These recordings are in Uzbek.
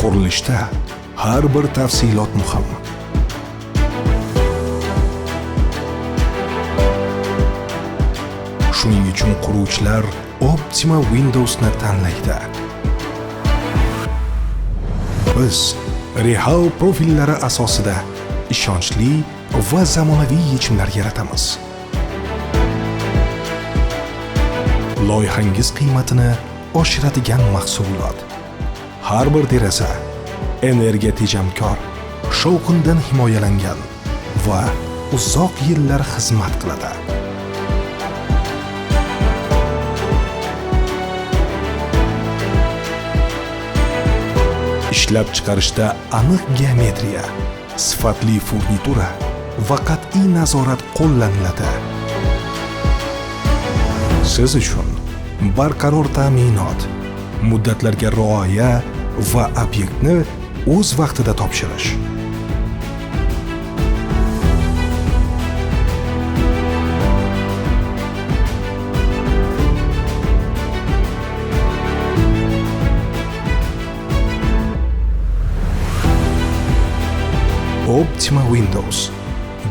Qurilishda har bir tafsilot muhim. Shuning uchun quruvchilar Optima Windows'ni tanlaydi. Biz Rehau profillari asosida ishonchli va zamonaviy yechimlar yaratamiz. Loyihangiz qiymatini oshiradigan mahsulot. Har bir deraza energiya tejamkor, shovqindan himoyalangan va uzoq yillar xizmat qiladi. Ishlab chiqarishda aniq geometriya, sifatli furnitura va qat'iy nazorat qo'llaniladi. Siz uchun barqaror ta'minot, muddatlarga rioya va obyektni o'z vaqtida topshirish. Optima Windows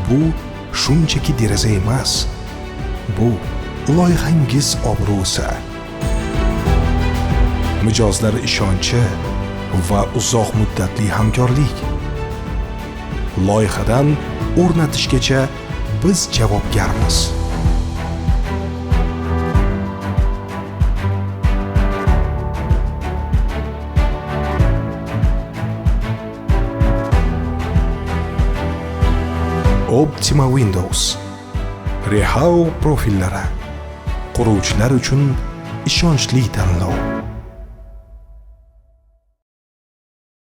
bu shunchaki deraza emas, bu loyihangiz obro'si. Mijozlar ishonchi va uzoq muddatli hamkorlik. Loyihadan o'rnatishgacha biz javobgarmiz. Optima Windows, Rehau profillari, quruvchilar uchun ishonchli tanlov.